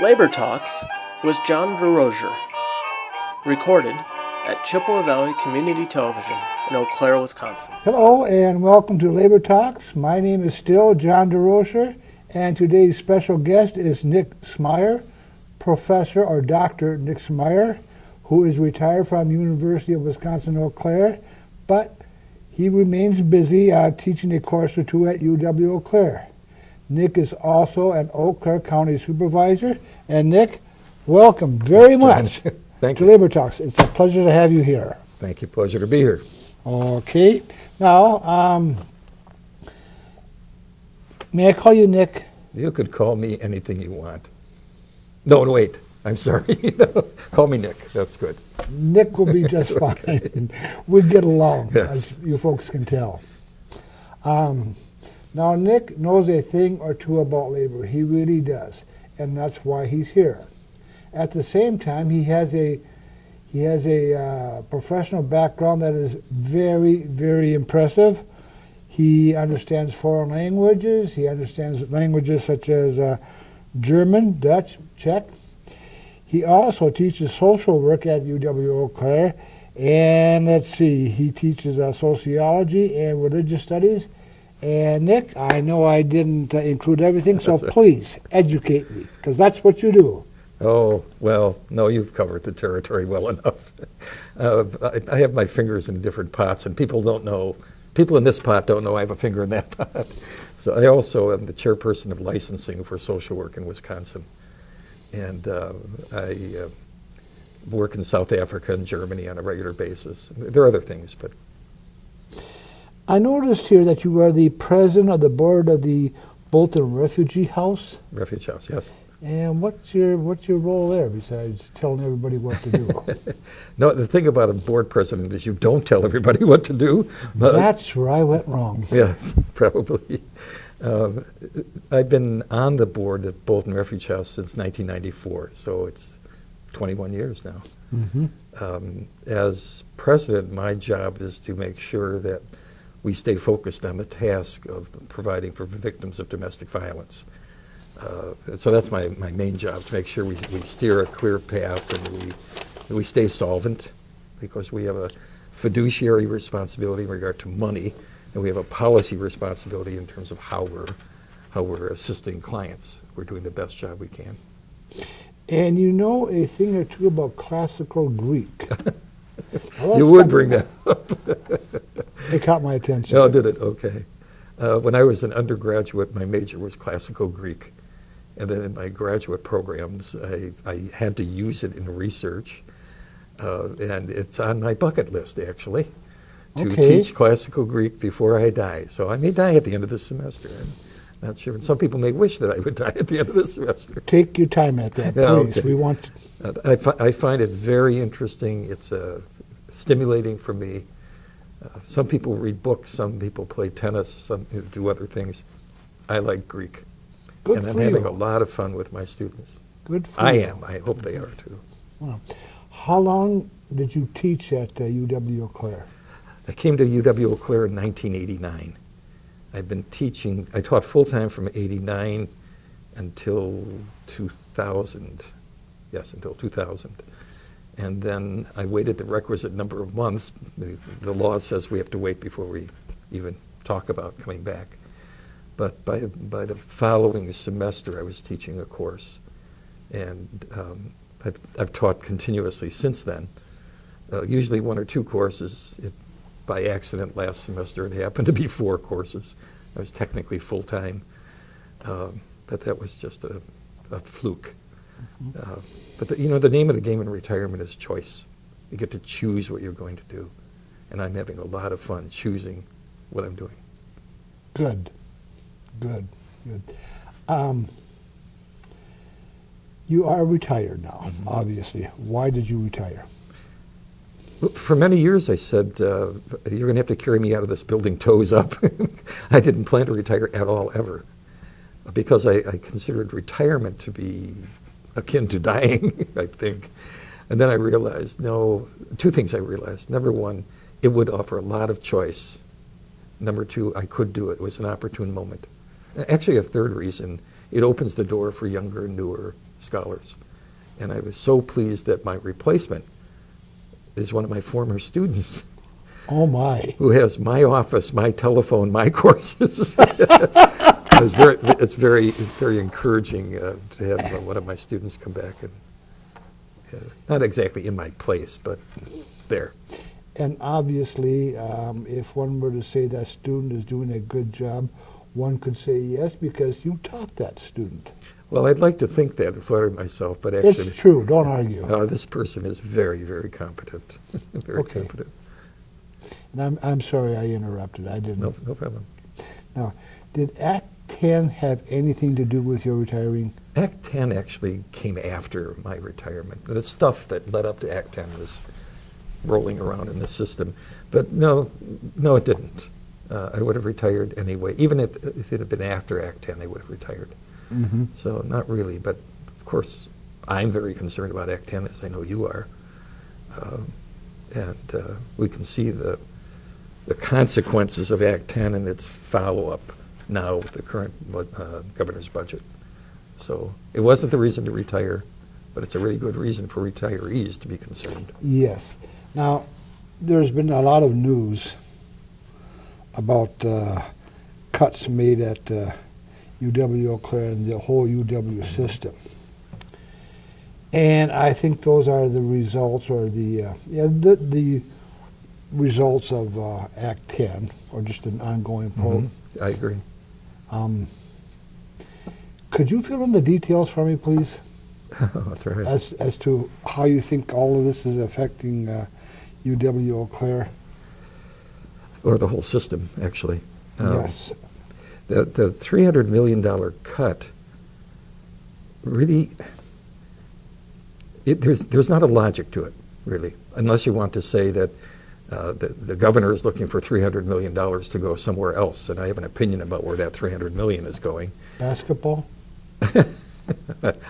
Labor Talks was John DeRosier, recorded at Chippewa Valley Community Television in Eau Claire, Wisconsin. Hello and welcome to Labor Talks. My name is still John DeRosier, and today's special guest is Nick Smiar, Professor or Dr. Nick Smiar, who is retired from University of Wisconsin-Eau Claire, but he remains busy teaching a course or two at UW-Eau Claire. Nick is also an Eau Claire County Supervisor. And Nick, welcome very much to Labor Talks. It's a pleasure to have you here. Thank you. Pleasure to be here. Okay. Now, may I call you Nick? You could call me anything you want. No, wait. I'm sorry. Call me Nick. That's good. Nick will be just fine. We get along, yes, as you folks can tell. Now, Nick knows a thing or two about labor. He really does, and that's why he's here. At the same time, he has a professional background that is very, very impressive. He understands foreign languages. He understands languages such as German, Dutch, Czech. He also teaches social work at UW-Eau Claire, and let's see, he teaches sociology and religious studies. And Nick, I know I didn't include everything, so please educate me, because that's what you do. Oh, well, no, you've covered the territory well enough. I have my fingers in different pots, and people in this pot don't know I have a finger in that pot. So I also am the chairperson of licensing for social work in Wisconsin. And I work in South Africa and Germany on a regular basis. There are other things, but... I noticed here that you are the president of the board of the Bolton Refugee House. Refuge House, yes. And what's your role there besides telling everybody what to do? No, the thing about a board president is you don't tell everybody what to do. That's where I went wrong. Yes, probably. I've been on the board at Bolton Refuge House since 1994, so it's 21 years now. Mm-hmm. As president, my job is to make sure that we stay focused on the task of providing for victims of domestic violence. So that's my main job, to make sure we steer a clear path and we stay solvent, because we have a fiduciary responsibility in regard to money, and we have a policy responsibility in terms of how we're assisting clients. We're doing the best job we can. And you know a thing or two about classical Greek. Well, you would bring that up. It caught my attention. Oh, did it? Okay. When I was an undergraduate, my major was classical Greek. And then in my graduate programs, I had to use it in research. And it's on my bucket list, actually, to teach classical Greek before I die. So I may die at the end of this semester. I'm not sure. And some people may wish that I would die at the end of this semester. Take your time at that, please. Okay. We want. I find it very interesting. It's stimulating for me. Some people read books, some people play tennis, some do other things. I like Greek. Good and I'm for having you. a lot of fun with my students. Good for I you. am. I hope they are too. Wow. How long did you teach at UW-Eau Claire? I came to UW-Eau Claire in 1989. I've been teaching, I taught full-time from 89 until 2000. Yes, until 2000. And then I waited the requisite number of months. The law says we have to wait before we even talk about coming back. But by the following semester, I was teaching a course. And I've taught continuously since then. Usually one or two courses. By accident last semester, it happened to be 4 courses. I was technically full-time. But that was just a fluke. Mm-hmm. But the name of the game in retirement is choice. You get to choose what you're going to do. And I'm having a lot of fun choosing what I'm doing. Good. You are retired now, mm-hmm. Obviously. Why did you retire? Well, for many years I said, you're going to have to carry me out of this building toes up. I didn't plan to retire at all, ever. Because I considered retirement to be akin to dying, I think. And then I realized, two things I realized. Number one, it would offer a lot of choice. Number two, I could do it. It was an opportune moment. Actually, a third reason it opens the door for younger and newer scholars. And I was so pleased that my replacement is one of my former students. Oh, my. Who has my office, my telephone, my courses. It's very encouraging to have one of my students come back and not exactly in my place, but there. And obviously, if one were to say that student is doing a good job, one could say yes because you taught that student. Well, I'd like to think that and flatter myself, but actually, It's true. Don't argue. This person is very, very competent. Very Okay. competent. And I'm sorry I interrupted. I didn't. No problem. Now, did Act 10 have anything to do with your retiring? Act 10 actually came after my retirement. The stuff that led up to Act 10 was rolling around in the system. But no, it didn't. I would have retired anyway. Even if it had been after Act 10, I would have retired. Mm-hmm. So not really. But, of course, I'm very concerned about Act 10, as I know you are. And we can see the consequences of Act 10 and its follow-up now with the current governor's budget. So it wasn't the reason to retire, but it's a really good reason for retirees to be concerned. Yes. Now, there's been a lot of news about cuts made at UW-Eau Claire and the whole UW system. And I think those are the results, or the results of Act 10, or just an ongoing program. I agree. Could you fill in the details for me, please, That's right. as to how you think all of this is affecting UW-Eau Claire? Or the whole system, actually. Yes. The $300 million cut really, there's not a logic to it, really, unless you want to say that the governor is looking for $300 million to go somewhere else, and I have an opinion about where that $300 million is going. Basketball?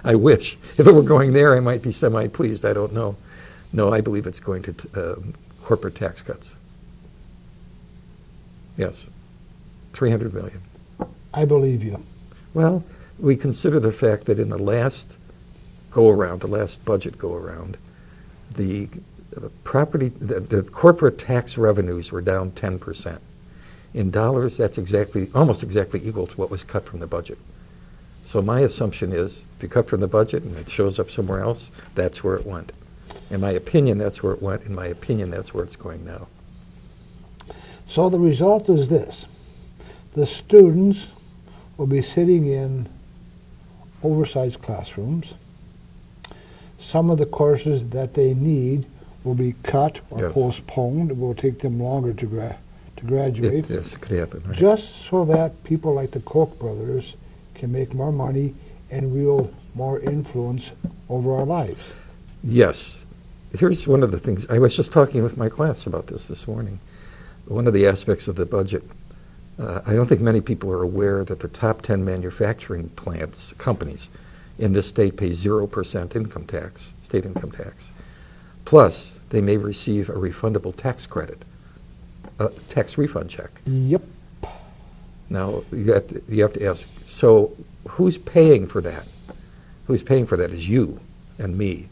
I wish. If it were going there, I might be semi-pleased. I don't know. No, I believe it's going to corporate tax cuts. Yes, $300 million. I believe you. Well, we consider the fact that in the last go-around, the last budget go-around, the corporate tax revenues were down 10%. In dollars, that's almost exactly equal to what was cut from the budget. So my assumption is, if you cut from the budget and it shows up somewhere else, that's where it went. In my opinion, that's where it went. In my opinion, that's where it's going now. So the result is this. The students will be sitting in oversized classrooms. Some of the courses that they need will be cut or Yes. postponed. It will take them longer to graduate. Yes, it could happen. Right? Just so that people like the Koch brothers can make more money and wield more influence over our lives. Yes. Here's one of the things. I was just talking with my class about this morning. One of the aspects of the budget, I don't think many people are aware that the top 10 manufacturing companies in this state pay 0% income tax, state income tax. Plus, they may receive a refundable tax credit, a tax refund check. Yep. Now, you have to ask, so who's paying for that? Who's paying for that is you and me.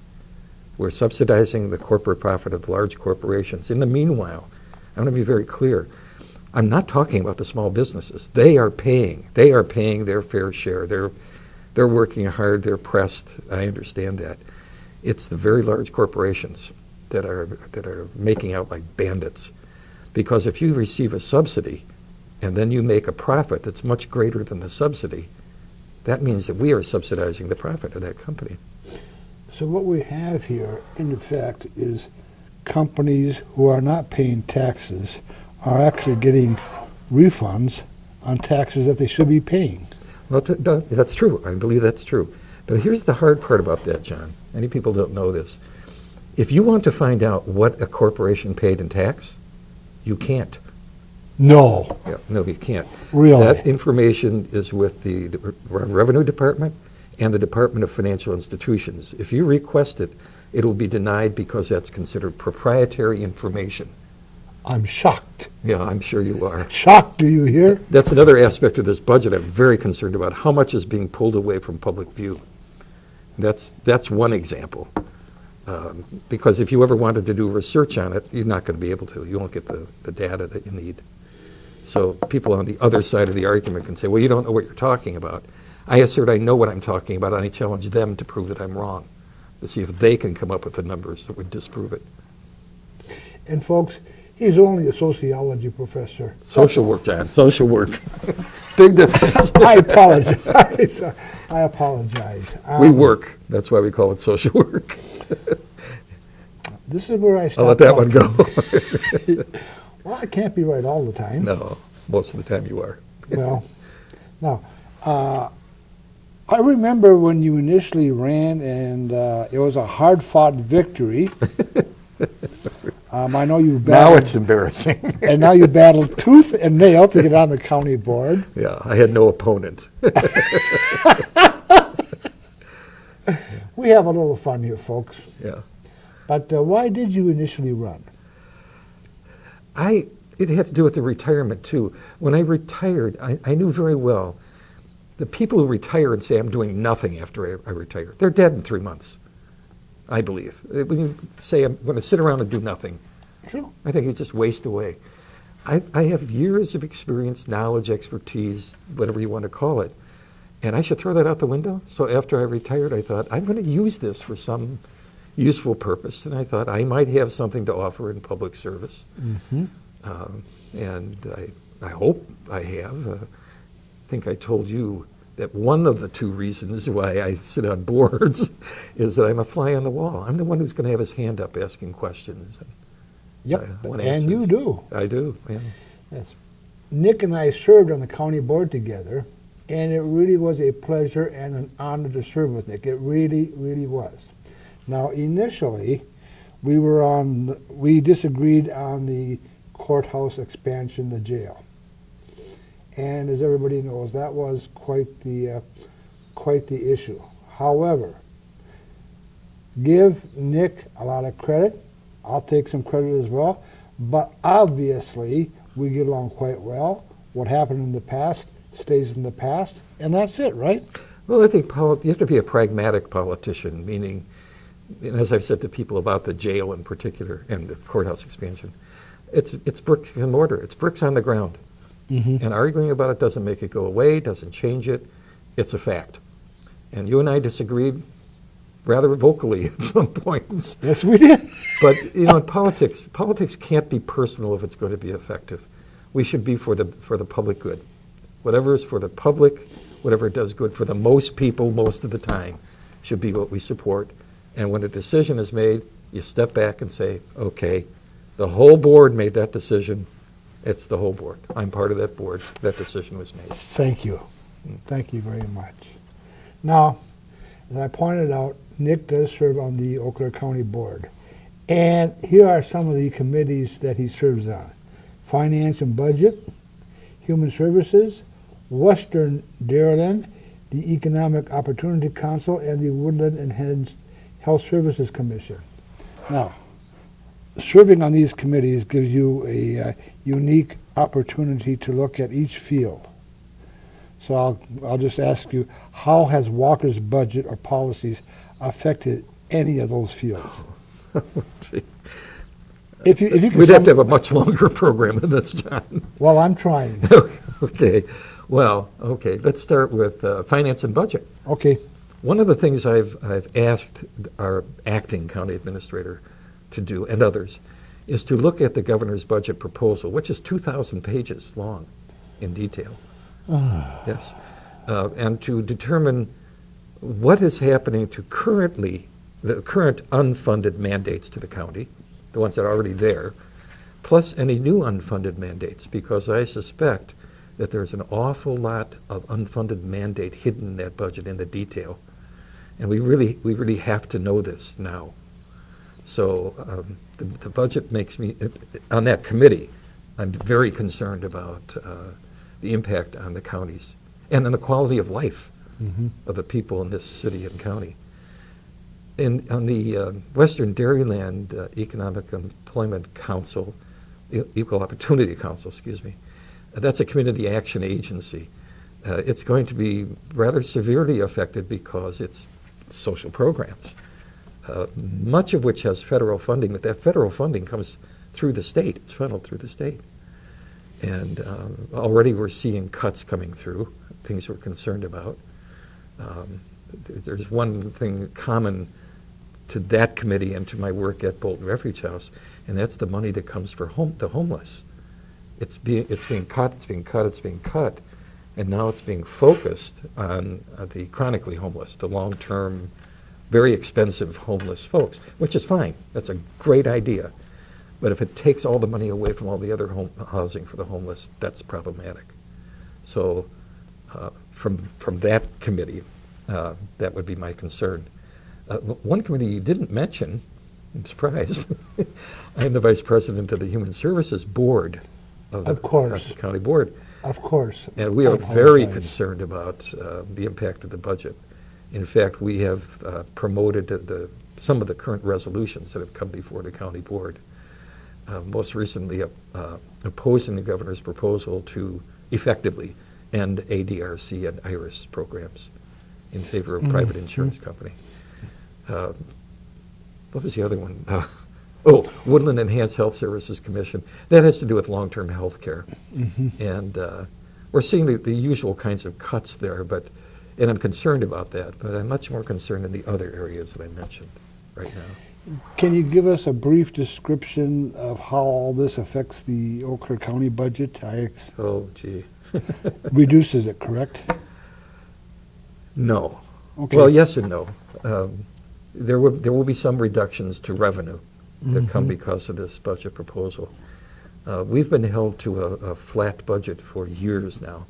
We're subsidizing the corporate profit of the large corporations. In the meanwhile, I want to be very clear. I'm not talking about the small businesses. They are paying their fair share. They're working hard. They're pressed. I understand that. It's the very large corporations that are making out like bandits. Because if you receive a subsidy and then you make a profit that's much greater than the subsidy, that means that we are subsidizing the profit of that company. So what we have here, in effect, is companies who are not paying taxes are actually getting refunds on taxes that they should be paying. Well, that's true. I believe that's true. But here's the hard part about that, John. Many people don't know this. If you want to find out what a corporation paid in tax, you can't. No. Yeah, no, you can't. Really? That information is with the Revenue Department and the Department of Financial Institutions. If you request it, it will be denied because that's considered proprietary information. I'm shocked. Yeah, I'm sure you are. Shocked, do you hear? That's another aspect of this budget I'm very concerned about, how much is being pulled away from public view. That's one example. Because if you ever wanted to do research on it, you're not going to be able to. You won't get the data that you need. So people on the other side of the argument can say, well, you don't know what you're talking about. I assert I know what I'm talking about, and I challenge them to prove that I'm wrong, to see if they can come up with the numbers that would disprove it. And folks, he's only a sociology professor. Social work, John, social work. Big difference. I apologize. I apologize. We work. That's why we call it social work. This is where I stop. I'll let that one go. Well, I can't be right all the time. No, most of the time you are. Well, now, I remember when you initially ran, and it was a hard-fought victory. I know you battled. Now it's embarrassing. And now you battled tooth and nail to get on the county board. Yeah, I had no opponent. We have a little fun here, folks. Yeah. But why did you initially run? It had to do with the retirement, too. When I retired, I knew very well the people who retire and say, I'm doing nothing after I retire, they're dead in 3 months, I believe. When you say, I'm going to sit around and do nothing, True. I think you just waste away. I have years of experience, knowledge, expertise, whatever you want to call it, and I should throw that out the window. So after I retired, I thought, I'm going to use this for some useful purpose, and I thought I might have something to offer in public service. Mm-hmm. And I hope I have. I think I told you that one of the two reasons why I sit on boards is that I'm a fly on the wall. I'm the one who's going to have his hand up asking questions. Yep, want and answers. you do. I do, yeah. Yes. Nick and I served on the county board together, and it really was a pleasure and an honor to serve with Nick. It really, really was. Now, initially, we disagreed on the courthouse expansion, the jail. And as everybody knows, that was quite the issue. However, give Nick a lot of credit. I'll take some credit as well. But obviously, we get along quite well. What happened in the past stays in the past, and that's it, right? Well, I think you have to be a pragmatic politician, meaning, and as I've said to people about the jail in particular and the courthouse expansion, it's bricks and mortar. It's bricks on the ground. Mm-hmm. And arguing about it doesn't make it go away, doesn't change it. It's a fact. And you and I disagreed rather vocally at some points. Yes, we did. But, in politics can't be personal if it's going to be effective. We should be for the public good. Whatever is for the public, whatever does good for the most people most of the time should be what we support. And when a decision is made, you step back and say, okay, the whole board made that decision. It's the whole board. I'm part of that board. That decision was made. Thank you. Thank you very much. Now, as I pointed out, Nick does serve on the Eau Claire County Board. And here are some of the committees that he serves on. Finance and Budget, Human Services, Western Dairyland, the Economic Opportunity Council, and the Woodland Enhanced Health Services Commission. Now, serving on these committees gives you a unique opportunity to look at each field. So I'll just ask you, how has Walker's budget or policies affected any of those fields? If you could We'd have to have a much longer program than this, John. Well, I'm trying. Okay. Well, okay. Let's start with finance and budget. Okay. One of the things I've asked our acting county administrator to do, and others, is to look at the governor's budget proposal, which is 2,000 pages long in detail. Yes. And to determine what is happening to the current unfunded mandates to the county, the ones that are already there, plus any new unfunded mandates, because I suspect that there's an awful lot of unfunded mandate hidden in that budget in the detail. And we really have to know this now. So the budget makes me, on that committee, I'm very concerned about the impact on the counties and on the quality of life of the people in this city and county. On the Western Dairyland Economic Employment Council, Equal Opportunity Council, excuse me. That's a community action agency. It's going to be rather severely affected because it's social programs, much of which has federal funding, but that federal funding comes through the state. It's funneled through the state. And already we're seeing cuts coming through, things we're concerned about. There's one thing common to that committee and to my work at Bolton Refuge House, and that's the money that comes for the homeless. It's being cut, it's being cut, it's being cut, and now it's being focused on the chronically homeless, the long-term, very expensive homeless folks, which is fine. That's a great idea. But if it takes all the money away from all the other housing for the homeless, that's problematic. So from that committee, that would be my concern. One committee you didn't mention, I'm surprised. I am the vice president of the Human Services Board of the county board. Of course. And we are very concerned about the impact of the budget. In fact, we have promoted some of the current resolutions that have come before the county board. Most recently, opposing the governor's proposal to effectively end ADRC and IRIS programs in favor of private insurance company. What was the other one? Woodland Enhanced Health Services Commission. That has to do with long-term health care. And we're seeing the usual kinds of cuts there, and I'm concerned about that, but I'm much more concerned in the other areas that I mentioned right now. Can you give us a brief description of how all this affects the Eau Claire County budget? Oh, gee. Reduces it, correct? No. Okay. Well, yes and no. There will be some reductions to revenue that come because of this budget proposal. We've been held to a flat budget for years now,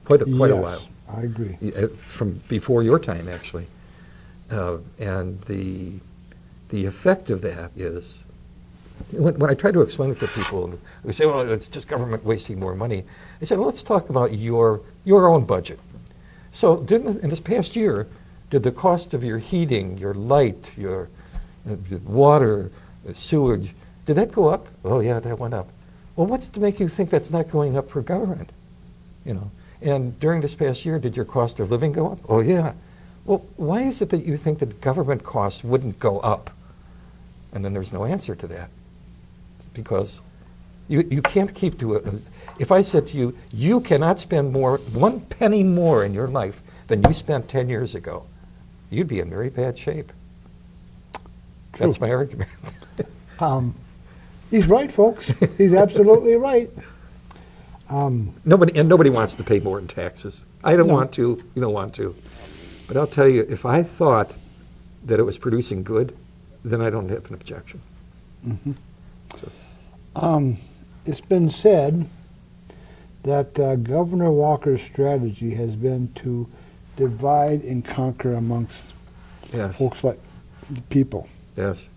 quite a while. I agree. From before your time, actually. And the effect of that is, when I try to explain it to people, we say, well, it's just government wasting more money. I said, well, let's talk about your own budget. So in this past year, did the cost of your heating, your light, your water, sewage, did that go up? Oh, yeah, that went up. Well, what's to make you think that's not going up for government? And during this past year, did your cost of living go up? Oh, yeah. Well, why is it that you think that government costs wouldn't go up? And then there's no answer to that. It's because you can't keep to it. If I said to you, you cannot spend one penny more in your life than you spent 10 years ago, you'd be in very bad shape. True. That's my argument. He's right, folks. He's absolutely right. Nobody wants to pay more in taxes. I don't want to. You don't want to. But I'll tell you, if I thought that it was producing good, then I don't have an objection. So. It's been said that Governor Walker's strategy has been to divide and conquer amongst folks like the people. Yes.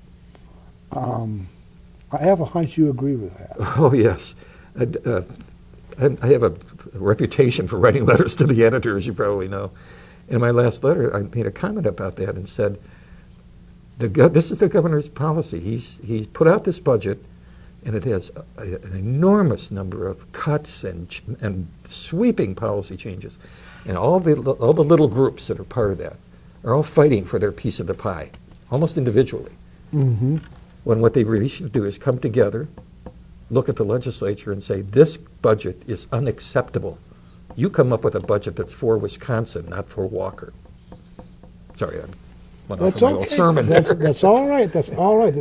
I have a hunch you agree with that. Oh, yes. I have a reputation for writing letters to the editor, as you probably know. In my last letter, I made a comment about that and said, this is the governor's policy. He's put out this budget, and it has an enormous number of cuts and sweeping policy changes. And all the little groups that are part of that are all fighting for their piece of the pie, almost individually. When what they really should do is come together, look at the legislature and say, this budget is unacceptable. You come up with a budget that's for Wisconsin, not for Walker. Sorry, I went off on my little sermon there. That's all right. That's all right.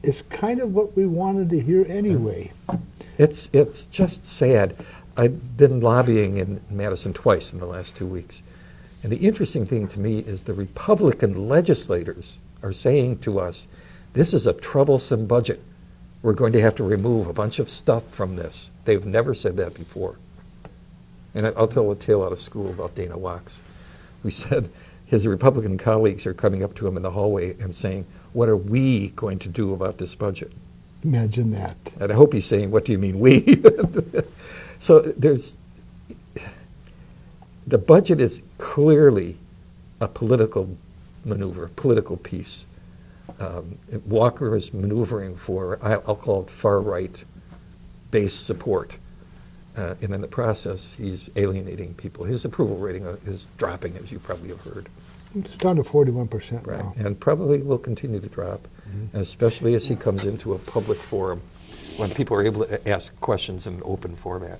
It's kind of what we wanted to hear anyway. It's just sad. I've been lobbying in Madison twice in the last 2 weeks. And the interesting thing to me is the Republican legislators are saying to us, this is a troublesome budget. We're going to have to remove a bunch of stuff from this. They've never said that before. And I'll tell a tale out of school about Dana Wachs. We said his Republican colleagues are coming up to him in the hallway and saying, what are we going to do about this budget? Imagine that. And I hope he's saying, what do you mean we? So the budget is clearly a political maneuver, political piece. Walker is maneuvering for, I'll call it far-right base support. And in the process, he's alienating people. His approval rating is dropping, as you probably have heard. It's down to 41% Right, now. and probably will continue to drop, especially as he comes into a public forum when people are able to ask questions in an open format.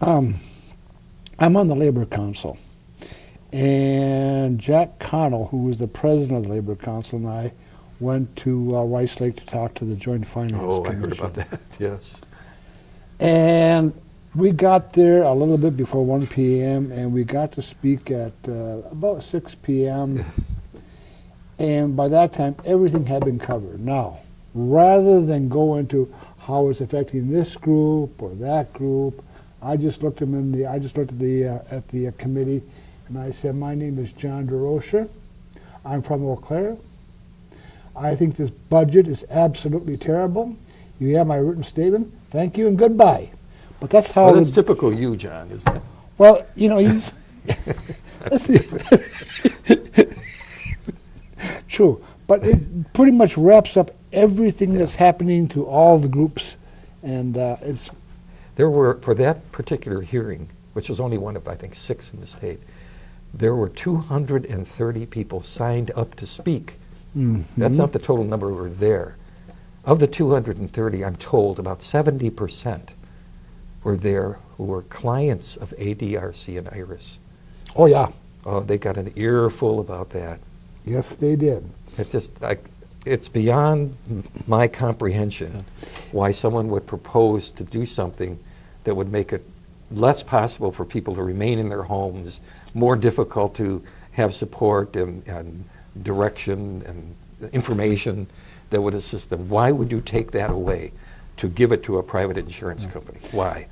I'm on the Labor Council, and Jack Connell, who was the president of the Labor Council, and I went to Rice Lake to talk to the Joint Finance Oh, I Commission. heard about that, yes. And we got there a little bit before 1 p.m., and we got to speak at about 6 p.m., and by that time, everything had been covered. Now, rather than go into how it's affecting this group or that group, I just looked at the committee, and I said, "My name is John DeRocher. I'm from Eau Claire. I think this budget is absolutely terrible. You have my written statement. Thank you and goodbye." But that's how. Well, that's typical you, John, isn't it? Well, you know, he's true, but it pretty much wraps up everything that's happening to all the groups, and it's. There were, for that particular hearing, which was only one of, I think, 6 in the state, there were 230 people signed up to speak. That's not the total number who were there. Of the 230, I'm told about 70% were there who were clients of ADRC and IRIS. Oh yeah, Oh, they got an earful about that. yes they did. It's beyond my comprehension why someone would propose to do something that would make it less possible for people to remain in their homes, more difficult to have support and direction and information that would assist them. Why would you take that away to give it to a private insurance company? Why?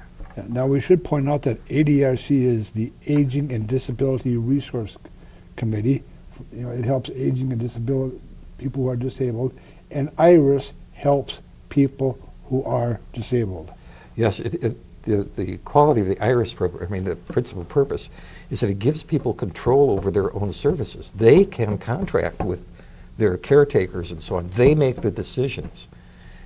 Now we should point out that ADRC is the Aging and Disability Resource Committee. You know, it helps aging and disability people who are disabled, and IRIS helps people who are disabled. Yes, the quality of the IRIS program, I mean, the principal purpose is that it gives people control over their own services. They can contract with their caretakers and so on. They make the decisions.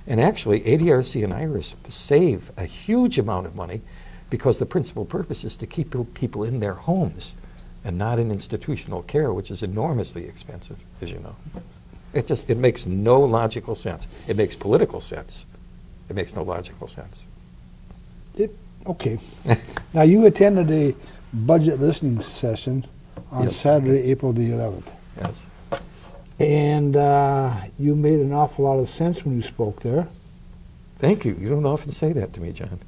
And actually, ADRC and IRIS save a huge amount of money because the principal purpose is to keep people in their homes and not in institutional care, which is enormously expensive, as you know. It makes no logical sense. It makes political sense. It makes no logical sense. Okay. Now you attended a budget listening session on Yes. Saturday, April the 11th. Yes. And you made an awful lot of sense when you spoke there. Thank you. You don't often say that to me, John.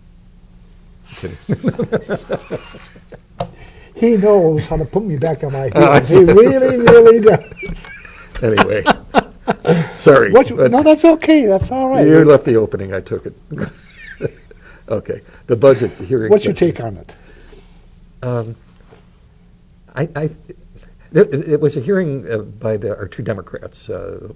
He knows how to put me back on my heels. He really, really does. Anyway, sorry. No, that's okay. That's all right. You left the opening. I took it. Okay. The budget hearing. What's your session. take on it? It was a hearing by our 2 Democrats,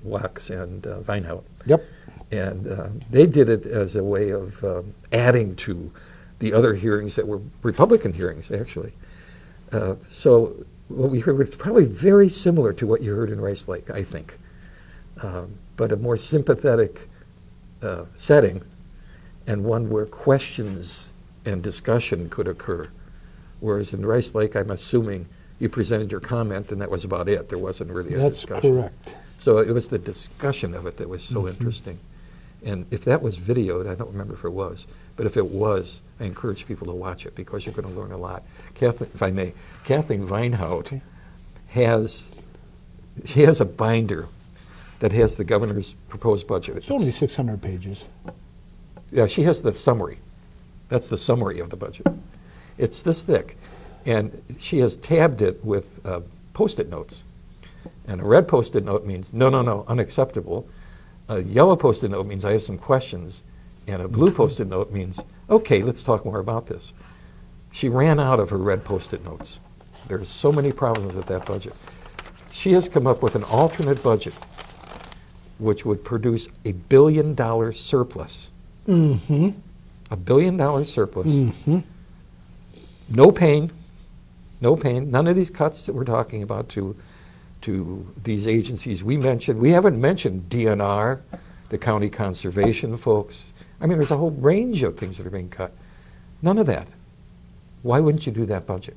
Wax and Vinehout. Yep. And they did it as a way of adding to the other hearings that were Republican hearings, actually. So what we heard was probably very similar to what you heard in Rice Lake, I think, but a more sympathetic setting and one where questions and discussion could occur. Whereas in Rice Lake, I'm assuming you presented your comment and that was about it. There wasn't really a discussion. That's correct. So it was the discussion of it that was so interesting. And if that was videoed, I don't remember if it was, but if it was, I encourage people to watch it because you're going to learn a lot. Kathleen, if I may, Kathleen Vinehout has a binder that has the governor's proposed budget. It's only 600 pages. Yeah, she has the summary. That's the summary of the budget. It's this thick. And she has tabbed it with Post-it notes. And a red Post-it note means, no, unacceptable. A yellow Post-it note means I have some questions. And a blue Post-it note means, okay, let's talk more about this. She ran out of her red Post-it notes. There's so many problems with that budget. She has come up with an alternate budget which would produce $1 billion surplus. Mm-hmm. $1 billion surplus. Mm-hmm. No pain. None of these cuts that we're talking about to to these agencies we mentioned. We haven't mentioned DNR, the county conservation folks. I mean, there's a whole range of things that are being cut. None of that. Why wouldn't you do that budget?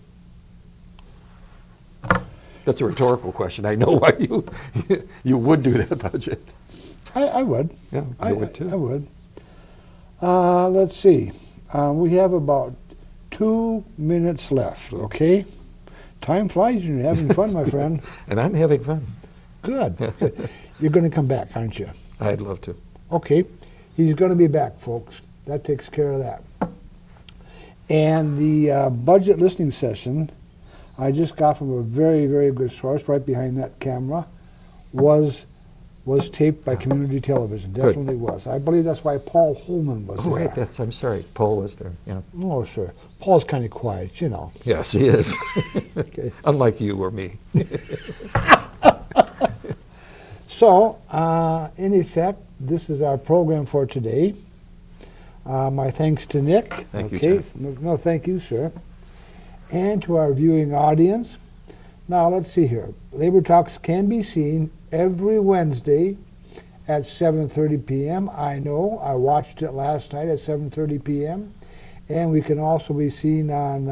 That's a rhetorical question. I know why you would do that budget. I would. Yeah, I would too. I would. Let's see. We have about 2 minutes left, okay? Time flies when you're having fun, my friend. And I'm having fun. Good. You're going to come back, aren't you? I'd love to. Okay. He's going to be back, folks. That takes care of that. And the budget listening session I just got from a very, very good source right behind that camera was taped by community television. Definitely was. I believe that's why Paul Holman was there. Right, I'm sorry. Paul was there. Yeah. Oh, sure. Paul's kind of quiet, you know. Yes, he is. Okay. Unlike you or me. So, in effect, this is our program for today. My thanks to Nick. Thank you, John. No, thank you, sir. And to our viewing audience. Now, let's see here. Labor Talks can be seen every Wednesday at 7:30 p.m. I know. I watched it last night at 7:30 p.m. And we can also be seen on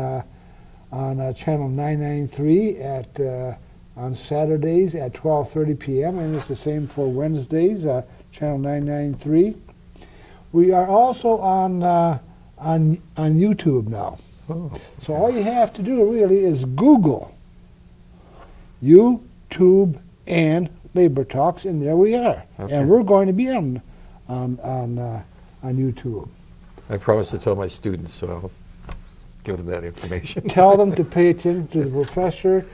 channel 993 on Saturdays at 12:30 p.m. And it's the same for Wednesdays, channel 993. We are also on YouTube now. Oh, So all you have to do really is Google YouTube and Labor Talks, and there we are. Okay. And we're going to be on YouTube. I promise to tell my students, so I'll give them that information. Tell them to pay attention to the professor,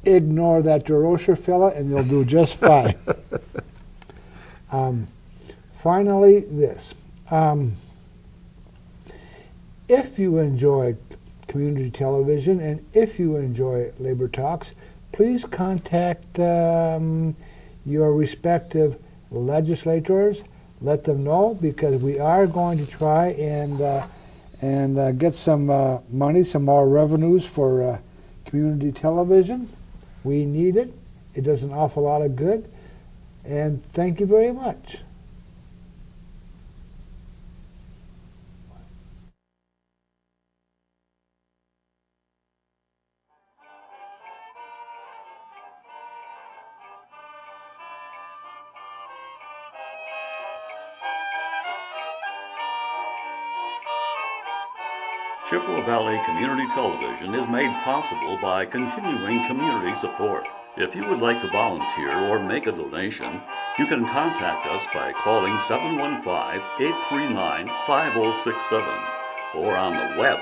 ignore that DeRocher fella, and they'll do just fine. Finally, this. If you enjoy community television and if you enjoy Labor Talks, please contact your respective legislators. Let them know, because we are going to try and get some money, some more revenues for community television. We need it. It does an awful lot of good. And thank you very much. Chippewa Valley Community Television is made possible by continuing community support. If you would like to volunteer or make a donation, you can contact us by calling 715-839-5067 or on the web